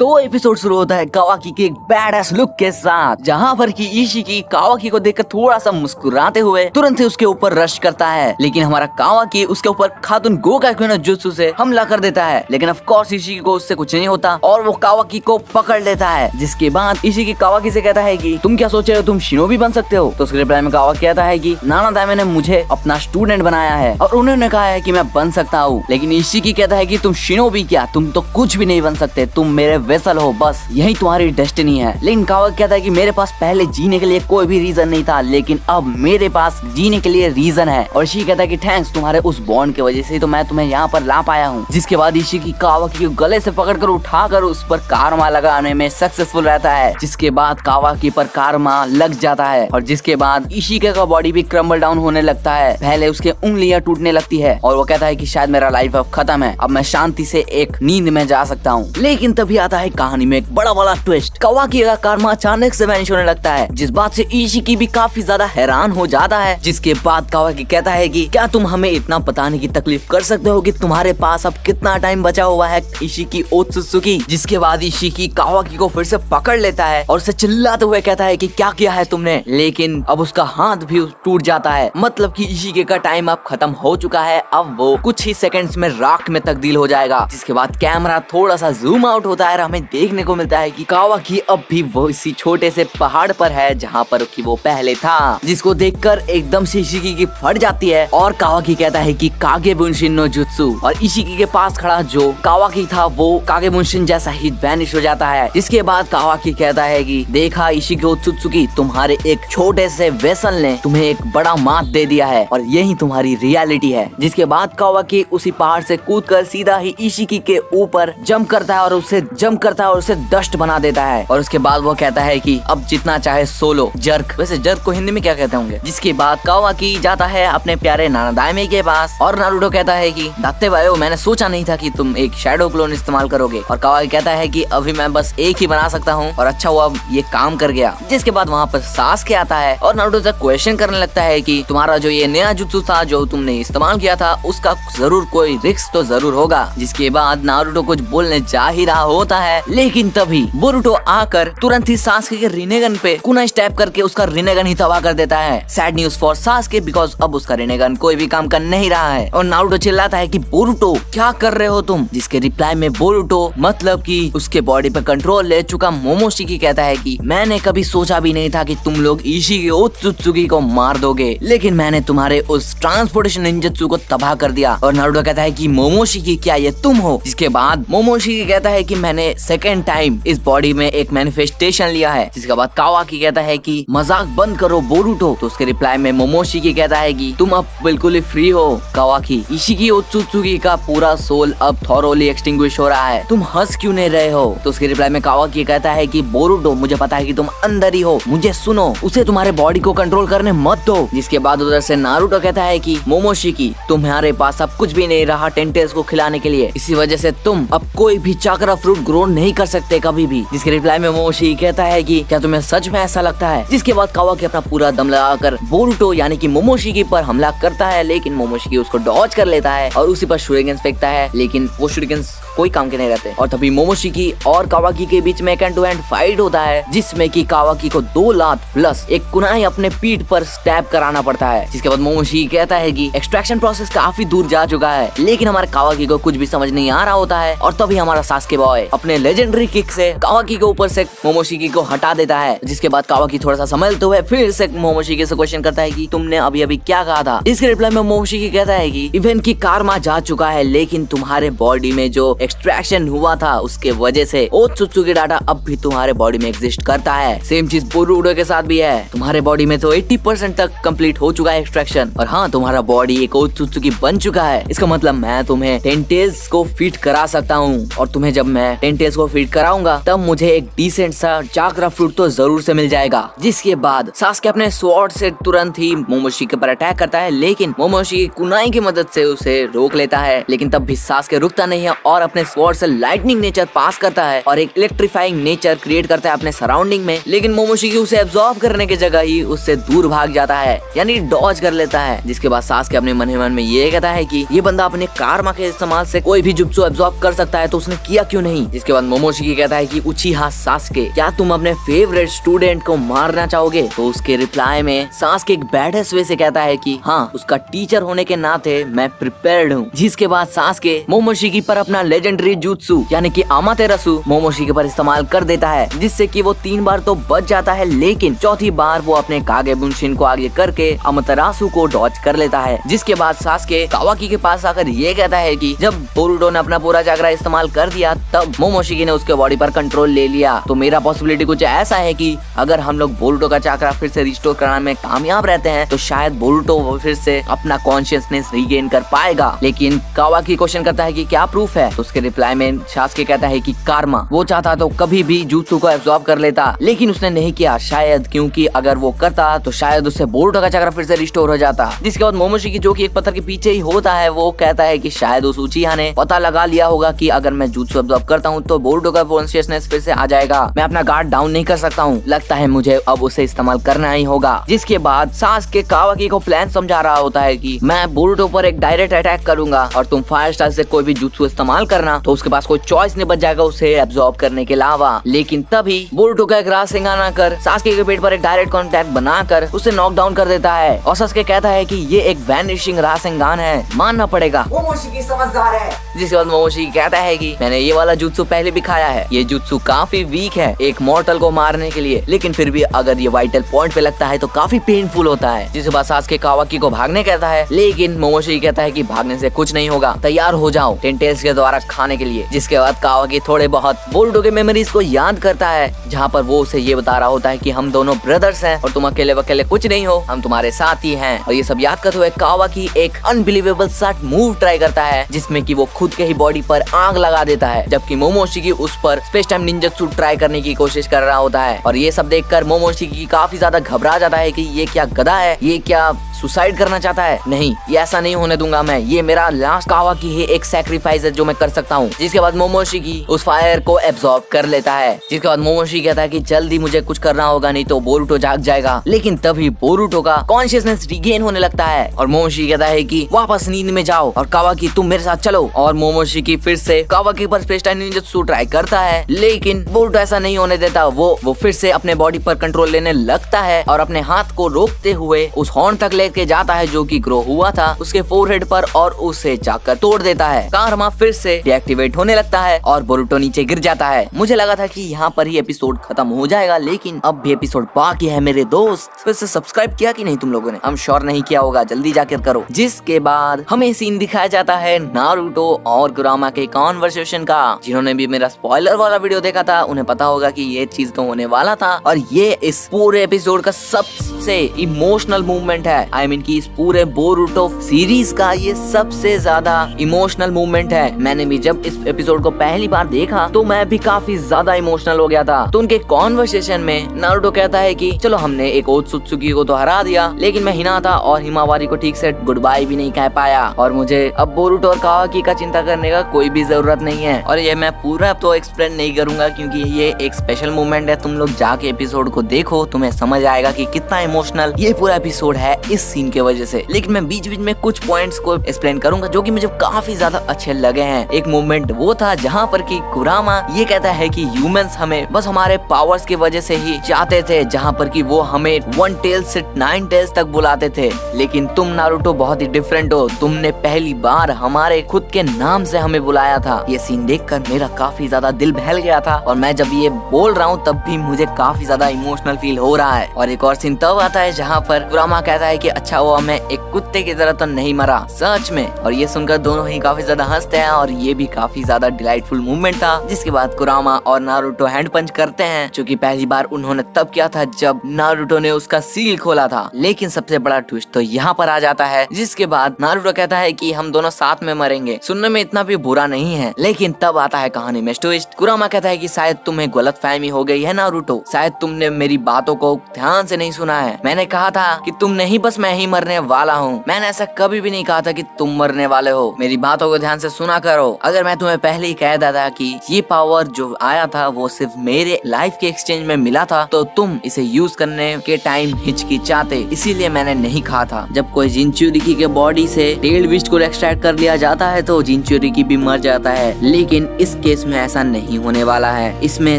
तो एपिसोड शुरू होता है कावाकी के एक बैडएस लुक के साथ, जहाँ पर कि इशिकी कावाकी को देखकर थोड़ा सा मुस्कुराते हुए तुरंत ही उसके ऊपर रश करता है। लेकिन हमारा कावाकी उसके ऊपर खातून गोकाकु नो जुत्सु से हमला कर देता है। लेकिन ऑफ कोर्स इशिकी को उससे कुछ नहीं होता और वो कावाकी को पकड़ लेता है। जिसके बाद इशिकी कावाकी से कहता है कि तुम क्या सोच रहे हो, तुम शिनोबी बन सकते हो। तो उसके रिप्लाई में कावाकी कहता है कि नाना दाइमे ने मुझे अपना स्टूडेंट बनाया है और उन्होंने कहा है कि मैं बन सकता हूँ। लेकिन इशिकी कहता है कि तुम शिनोबी क्या, तुम तो कुछ भी नहीं बन सकते, तुम मेरे वेसल हो, बस यही तुम्हारी डेस्टिनी है। लेकिन कावाकी कहता है कि मेरे पास पहले जीने के लिए कोई भी रीजन नहीं था, लेकिन अब मेरे पास जीने के लिए रीजन है। और इशिकी कहता है कि थैंक्स, तुम्हारे उस बॉन्ड की वजह से तो मैं तुम्हें यहाँ पर ला पाया हूँ। जिसके बाद इशिकी कावाकी को गले से पकड़कर उठाकर उस पर कारमा लगाने में सक्सेसफुल रहता है। जिसके बाद कावाकी पर कारमा लग जाता है और जिसके बाद इशिकी का बॉडी भी क्रम्बल डाउन होने लगता है। पहले उसके उंगलियां टूटने लगती है और वो कहता है कि शायद मेरा लाइफ अब खत्म है, अब मैं शांति से एक नींद में जा सकता हूँ। लेकिन तभी आता है कहानी में एक बड़ा वाला ट्विस्ट। कावाकी का कारमा अचानक से वैनिश होने लगता है, जिस बात से इशिकी भी काफी ज्यादा हैरान हो जाता है। जिसके बाद कावाकी कहता है कि क्या तुम हमें इतना बताने की तकलीफ कर सकते हो कि तुम्हारे पास अब कितना टाइम बचा हुआ है इशिकी ओत्सुत्सुकी। जिसके बाद इशिकी कावाकी को फिर से पकड़ लेता है और उसे चिल्लाते हुए कहता है कि क्या किया है तुमने। लेकिन अब उसका हाथ भी टूट जाता है, मतलब कि इशिकी का टाइम अब खत्म हो चुका है। अब वो कुछ ही सेकंड्स में राख में तब्दील हो जाएगा। जिसके बाद कैमरा थोड़ा सा जूम आउट होता है और हमें देखने को मिलता है कि कावाकी अब भी वो इसी छोटे से पहाड़ पर है जहाँ पर कि वो पहले था। जिसको देखकर एकदम से इशिकी की फट जाती है और कावाकी कहता है कि कागे बुनशिन नो जुत्सु। और इशिकी के पास खड़ा जो कावाकी था वो कागे बुनशिन जैसा ही वैनिश हो जाता है। जिसके बाद कावाकी कहता है कि देखा इशिकी ओत्सुत्सुकी, तुम्हारे एक छोटे से वेसल ने तुम्हें एक बड़ा मात दे दिया है और यही तुम्हारी रियलिटी है। जिसके बाद कावाकी उसी पहाड़ से कूदकर सीधा ही इशिकी के ऊपर जंप करता है और उसे डस्ट बना देता है। और उसके बाद वो कहता है कि अब जितना चाहे सोलो जर्क, वैसे जर्क को हिंदी में क्या कहते होंगे। जिसके बाद कावाकी जाता है अपने प्यारे नाना दाइमे के पास और नारुतो कहता है कि दाते भाई, मैंने सोचा नहीं था कि तुम एक शैडो क्लोन इस्तेमाल करोगे। और कावाकी कहता है कि अभी मैं बस एक ही बना सकता हूँ और अच्छा हुआ ये काम कर गया। जिसके बाद वहाँ पर सास्के आता है और नारुतो से क्वेश्चन करने लगता है कि तुम्हारा जो ये नया जुत्सु था जो तुमने इस्तेमाल किया था उसका जरूर कोई रिस्क तो जरूर होगा। जिसके बाद नारुतो कुछ बोलने जा ही रहा होता है, लेकिन तभी बोरुटो आकर तुरंत ही सास्के के रिनेगन पे कुना स्टैप करके उसका रिनेगन ही तबाह कर देता है। Sad news for Sasuke, because अब उसका रिनेगन कोई भी काम कर नहीं रहा है। और नारुतो चिल्लाता है कि बोरुटो क्या कर रहे हो तुम। जिसके रिप्लाई में बोरुटो मतलब कि उसके बॉडी पे कंट्रोल ले चुका मोमोशिकी कहता है कि मैंने कभी सोचा भी नहीं था कि तुम लोग इशिकी ओत्सुत्सुकी को मार दोगे, लेकिन मैंने तुम्हारे उस ट्रांसपोर्टेशन निंजत्सु को तबाह कर दिया। और नारुतो कहता है कि मोमोशिकी क्या ये तुम हो। जिसके बाद मोमोशिकी कहता है कि मैंने सेकेंड टाइम इस बॉडी में एक मैनिफेस्टेशन लिया है। जिसके बाद कावाकी कहता है कि मजाक बंद करो बोरुटो। तो उसके रिप्लाई में मोमोशिकी कहता है कि तुम अब बिल्कुल ही फ्री हो कावाकी, इशिकी ओत्सुत्सुकी का पूरा सोल अब थॉरोली एक्सटिंग्विश हो रहा है, तुम हंस क्यों नहीं रहे हो। तो उसके रिप्लाई में कावाकी कहता है कि बोरुटो मुझे पता है कि तुम अंदर ही हो, मुझे सुनो, उसे तुम्हारे बॉडी को कंट्रोल करने मत दो। जिसके बाद उधर से नारुतो कहता है कि मोमोशिकी तुम्हारे पास अब कुछ भी नहीं रहा टेंटेल्स को खिलाने के लिए, इसी वजह से तुम अब कोई भी चाकरा फ्रूट ग्रो नहीं कर सकते कभी भी। जिसके रिप्लाई में मोमोशिकी कहता है कि क्या तुम्हें सच में ऐसा लगता है। जिसके बाद कावाकी अपना पूरा दम लगाकर बोरुटो यानी कि मोमोशिकी पर हमला करता है, लेकिन मोमोशिकी उसको डॉज कर लेता है और उसी पर शूरिगेन्स फेंकता है, लेकिन वो शूरिगेन्स कोई काम के नहीं रहते। और तभी मोमोशिकी और कावाकी के बीच में एक हैंड टू हैंड फाइट होता है, जिसमें कि कावाकी को 2 लात प्लस एक कुनाई अपने पीठ पर स्टैब कराना पड़ता है। जिसके बाद मोमोशिकी कहता है कि एक्सट्रैक्शन प्रोसेस काफी दूर जा चुका है, लेकिन हमारे कावाकी को कुछ भी समझ नहीं आ रहा होता है। और तभी हमारा सास्के बॉय अपने लेजेंडरी किक से कावाकी के ऊपर से मोमोशिकी को हटा देता है। जिसके बाद कावाकी थोड़ा सा संभलते हुए फिर से मोमोशिकी से क्वेश्चन करता है कि तुमने अभी अभी क्या कहा था। इसके रिप्लाई में मोमोशिकी कहता है कि इवेंट की कारमा जा चुका है, लेकिन तुम्हारे बॉडी में जो एक्सट्रैक्शन हुआ था उसके वजह से ओत्सुत्सुकी डाटा अब भी तुम्हारे बॉडी में एग्जिस्ट करता है। सेम चीज बोरुटो के साथ भी है, तुम्हारे बॉडी में तो 80% तक कंप्लीट हो चुका है एक्सट्रैक्शन, और हाँ तुम्हारा बॉडी एक ओत्सुत्सुकी बन चुका है। इसका मतलब मैं तुम्हें टेंटेल्स को फिट करा सकता हूँ, और तुम्हें जब मैं टेंटेल्स को फिट कराऊंगा तब मुझे एक डिसेंट सा चाकरा फ्रूट तो जरूर से मिल जाएगा। जिसके बाद सास्के अपने स्वॉर्ड से तुरंत ही मोमोशिकी पर अटैक करता है, लेकिन मोमोशिकी कुनाई की मदद से उसे रोक लेता है। लेकिन तब भी सास्के रुकता नहीं है और अपने अपने स्वॉर्ड से लाइटनिंग नेचर पास करता है और एक इलेक्ट्रीफाइंग नेचर क्रिएट करता है अपने सराउंडिंग में, लेकिन मोमोशिकी उसे एब्जॉर्ब करने की जगह ही उससे दूर भाग जाता है, यानी डॉज कर लेता है। जिसके बाद सास्के अपने मन ही मन में ये कहता है कि ये बंदा अपने कारमा के इस्तेमाल से कोई भी जुत्सु एब्जॉर्ब कर सकता है, तो उसने किया क्यों नहीं। जिसके बाद मोमोशिकी कहता है कि उचिहा सास्के, क्या तुम अपने फेवरेट स्टूडेंट को मारना चाहोगे। तो उसके रिप्लाई में सास्के एक बैडेस्ट वे से कहता है कि हाँ, उसका टीचर होने के नाते मैं प्रिपेयर्ड हूँ। जिसके बाद सास्के मोमोशिकी पर अपना लेजेंडरी जुत्सु यानी कि अमातेरासु मोमोशिकी पर इस्तेमाल कर देता है, जिससे कि वो 3 बार तो बच जाता है, लेकिन चौथी बार वो अपने कागे बुंशिन को आगे करके अमातेरासु को डॉज कर लेता है। जिसके बाद सास्के कावाकी के पास आकर ये कहता है कि जब बोरुटो ने अपना पूरा चक्रा इस्तेमाल कर दिया तब मोमोशिकी ने उसके बॉडी पर कंट्रोल ले लिया। तो मेरा पॉसिबिलिटी कुछ ऐसा है कि अगर हम लोग बोरुटो का चक्रा फिर से रिस्टोर कराने में कामयाब रहते हैं तो शायद बोरुटो फिर से अपना कॉन्शियसनेस रीगेन कर पाएगा। लेकिन कावाकी क्वेश्चन करता है कि क्या प्रूफ है। तो उसके रिप्लाई में सास्के कहता है कि कारमा, वो चाहता तो कभी भी जुत्सु को एब्जॉर्ब कर लेता, लेकिन उसने नहीं किया, शायद क्योंकि अगर वो करता तो शायद उससे बोरुटो का चक्रा फिर से रिस्टोर हो जाता। जिसके बाद मोमोशिकी जो कि एक पत्थर के पीछे ही होता है वो कहता है कि शायद उस उचिहा ने पता लगा लिया होगा कि अगर मैं जुत्सु एब्जॉर्ब करता हूँ तो बोरुटो का कॉन्शियसनेस फिर से आ जाएगा, मैं अपना गार्ड डाउन नहीं कर सकता हूँ, लगता है मुझे अब उसे इस्तेमाल करना ही होगा। जिसके बाद सास्के कावाकी को प्लान समझा रहा होता है कि मैं बोरुटो पर एक डायरेक्ट अटैक करूंगा और तुम फायर स्टाइल से कोई भी जुत्सु इस्तेमाल करना, तो उसके पास कोई चॉइस नहीं बच जाएगा उसे एब्जॉर्ब करने के अलावा। लेकिन तभी बोरुटो का एक रासेंगान आकर सास्के के पेट पर एक डायरेक्ट कॉन्टैक्ट बनाकर उसे नॉक डाउन कर देता है और सास्के कहता है कि ये एक वैनिशिंग रासेंगान है, मानना पड़ेगा। मोमोशिकी समझदार है। जिसके बाद मोमोशिकी कहता है कि मैंने ये वाला जुत्सु पहले भी खाया है, ये जुत्सु काफी वीक है एक मॉर्टल को मारने के लिए, लेकिन फिर भी अगर ये वाइटल पॉइंट पे लगता है तो काफी पेनफुल होता है। जिसके बाद सास्के कावाकी को भागने कहता है, लेकिन मोमोशिकी कहता है कि भागने से कुछ नहीं होगा, तैयार हो जाओ टेंटेल्स के द्वारा खाने के लिए। जिसके बाद कावाकी थोड़े बहुत बोरुटो के मेमोरीज को याद करता है, जहाँ पर वो उसे ये बता रहा होता है कि हम दोनों ब्रदर्स हैं और तुम अकेले वकेले कुछ नहीं हो, हम तुम्हारे साथ ही हैं। और ये सब याद करते हुए कावाकी एक अनबिलीवेबल सा मूव ट्राई करता है जिसमें कि वो खुद के ही बॉडी पर आग लगा देता है, जबकि मोमोशिकी उस पर स्पेस टाइम निंजत्सु ट्राई करने की कोशिश कर रहा होता है। और ये सब देखकर मोमोशिकी काफी ज्यादा घबरा जाता है कि ये क्या गधा है, ये क्या सुसाइड करना चाहता है। नहीं, ये ऐसा नहीं होने दूंगा मैं, ये मेरा लास्ट कावाकी है, एक सैक्रिफाइस है जो मैं कर सकता हूँ। जिसके बाद मोमोशिकी उस फायर को एब्जॉर्ब कर लेता है। जिसके बाद मोमोशिकी कहता है कि जल्दी मुझे कुछ करना होगा नहीं तो बोरुटो जाग जाएगा। लेकिन तभी बोरुटो का कॉन्शियसनेस रिगेन होने लगता है और मोमोशिकी कहता है कि वापस नींद में जाओ और कावाकी तुम मेरे साथ चलो। और मोमोशिकी फिर से कावाकी पर स्पेस टाइम निंजत्सु ट्राई करता है, लेकिन बोरुटो ऐसा नहीं होने देता। वो फिर से अपने बॉडी पर कंट्रोल लेने लगता है और अपने हाथ को रोकते हुए उस हॉर्न तक लेके जाता है जो कि ग्रो हुआ था उसके फोरहेड पर और उसे जाकर तोड़ देता है। कारमा फिर से डीएक्टिवेट होने लगता है और बोरुटो नीचे गिर जाता है। मुझे लगा था कि यहाँ पर ही एपिसोड खत्म हो जाएगा, लेकिन अब भी एपिसोड बाकी है मेरे दोस्त। फिर से सब्सक्राइब किया कि नहीं तुम लोगों ने? हम श्योर नहीं किया होगा, जल्दी जाकर करो। जिसके बाद हमें सीन दिखाया जाता है नारुतो और कुरामा के कॉन्वर्सेशन का। जिन्होंने भी मेरा स्पॉइलर वाला वीडियो देखा था उन्हें पता होगा कि ये चीज तो होने वाला था और ये इस पूरे एपिसोड का सबसे इमोशनल मूवमेंट है। आई मीन कि इस पूरे बोरुटो सीरीज का ये सबसे ज्यादा इमोशनल मूवमेंट है। मैंने भी जब इस एपिसोड को पहली बार देखा तो मैं भी काफी ज्यादा इमोशनल हो गया था। तो उनके कॉन्वर्सेशन में नारुतो कहता है कि चलो हमने एक ओत्सुत्सुकी को तो हरा दिया, लेकिन मैं हिनाता और हिमावारी को ठीक से गुड बाय भी नहीं कह पाया और मुझे अब बोरुटो और कावाकी का चिंता करने का कोई भी जरूरत नहीं है। और ये मैं पूरा तो एक्सप्लेन नहीं करूंगा क्योंकि ये एक स्पेशल मूवमेंट है। तुम लोग जाके एपिसोड को देखो, तुम्हें समझ आएगा कि कितना इमोशनल ये पूरा एपिसोड है इस सीन के वजह से। लेकिन मैं बीच बीच में कुछ पॉइंट्स को एक्सप्लेन करूंगा जो कि मुझे काफी ज्यादा अच्छे लगे हैं। एक मूवमेंट वो था जहाँ पर कि कुरामा ये कहता है कि ह्यूमंस हमें बस हमारे पावर्स की वजह से ही चाहते थे, जहाँ पर कि वो हमें 1 टेल से 9 टेल्स तक बुलाते थे, लेकिन तुम नारुतो बहुत ही डिफरेंट हो, तुमने पहली बार हमारे खुद के नाम से हमें बुलाया था। ये सीन देखकर मेरा काफी ज्यादा दिल बहल गया था और मैं जब ये बोल रहा हूँ तब भी मुझे काफी ज्यादा इमोशनल फील हो रहा है। और एक और सीन तब आता है जहाँ पर कुरामा कहता है कि अच्छा वो मैं एक कुत्ते की तरह तो नहीं मरा सच में। और ये सुनकर दोनों ही काफी ज्यादा हंसते हैं और ये भी काफी ज्यादा डिलाइटफुल मूवमेंट था। जिसके बाद कुरामा और नारुतो हैंड पंच करते हैं, जो कि पहली बार उन्होंने तब किया था जब नारुतो ने उसका सील खोला था। लेकिन सबसे बड़ा ट्विस्ट तो यहाँ पर आ जाता है, जिसके बाद नारुतो कहता है कि हम दोनों साथ में मरेंगे। सुनने में इतना भी बुरा नहीं है, लेकिन तब आता है कहानी में ट्विस्ट। कुरामा कहता है कि शायद तुम्हें गलतफहमी हो गई है नारुतो, शायद तुमने मेरी बातों को ध्यान से नहीं सुना है। मैंने कहा था कि तुम नहीं बस मैं ही मरने वाला हूँ। मैंने ऐसा कभी भी नहीं कहा था कि तुम मरने वाले हो। मेरी बातों को ध्यान से सुना करो। अगर मैं तुम्हें पहले ही कह देता था कि ये पावर जो आया था वो सिर्फ मेरे लाइफ के एक्सचेंज में मिला था, तो तुम इसे यूज करने के टाइम हिचकिचाते, इसीलिए मैंने नहीं कहा था। जब कोई जिनचुरिकी के बॉडी से टेल विस्ट को एक्सट्रैक्ट कर लिया जाता है तो जिनचुरिकी भी मर जाता है, लेकिन इस केस में ऐसा नहीं होने वाला है। इसमें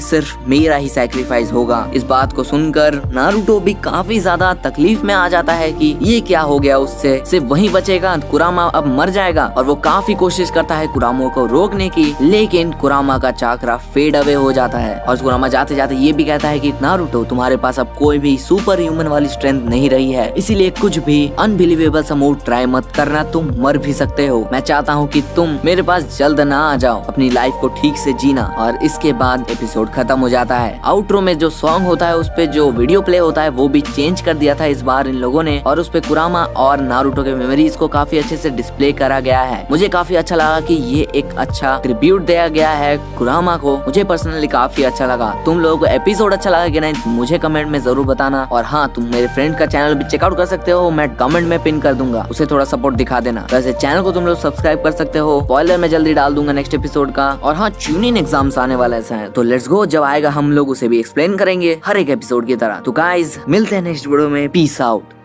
सिर्फ मेरा ही सैक्रिफाइस होगा। इस बात को सुनकर नारुतो भी काफी ज्यादा तकलीफ में आ जाता है कि ये क्या हो गया, उससे सिर्फ वही बचेगा, कुरामा अब मर जाएगा। और वो काफी कोशिश करता है कुरामा को रोकने की, लेकिन कुरामा का चाकरा फेड अवे हो जाता है। और कुरामा जाते जाते ये भी कहता है कि नारुतो तुम्हारे पास अब कोई भी सुपर ह्यूमन वाली स्ट्रेंथ नहीं रही है, इसीलिए कुछ भी अनबिलीवेबल सा मूव ट्राई मत करना, तुम मर भी सकते हो। मैं चाहता हूँ कि तुम मेरे पास जल्द ना आ जाओ, अपनी लाइफ को ठीक से जीना। और इसके बाद एपिसोड खत्म हो जाता है। आउटरो में जो सॉन्ग होता है उस पे जो वीडियो प्ले होता है वो भी चेंज कर दिया था इस बार इन लोगों ने, और उस पे कुरामा और नारुतो के मेमोरीज को काफी अच्छे से डिस्प्ले करा गया है। मुझे काफी अच्छा लगा कि ये एक अच्छा ट्रिब्यूट दिया गया है कुरामा को। मुझे पर्सनली काफी अच्छा लगा। तुम लोगों को एपिसोड अच्छा लगा कि नहीं मुझे कमेंट में जरूर बताना। और हाँ, तुम मेरे फ्रेंड का चैनल भी चेकआउट कर सकते हो, मैं कमेंट में पिन कर दूंगा, उसे थोड़ा सपोर्ट दिखा देना। वैसे चैनल को तुम लोग सब्सक्राइब कर सकते हो, स्पॉइलर में जल्दी डाल दूंगा नेक्स्ट एपिसोड का। और हाँ, ट्यूनिंग एग्जाम्स आने वाला है, तो लेट्स गो, जब आएगा हम लोग उसे भी एक्सप्लेन करेंगे हर एक एपिसोड की तरह। तो गाइज मिलते हैं नेक्स्ट वीडियो में, पीस आउट।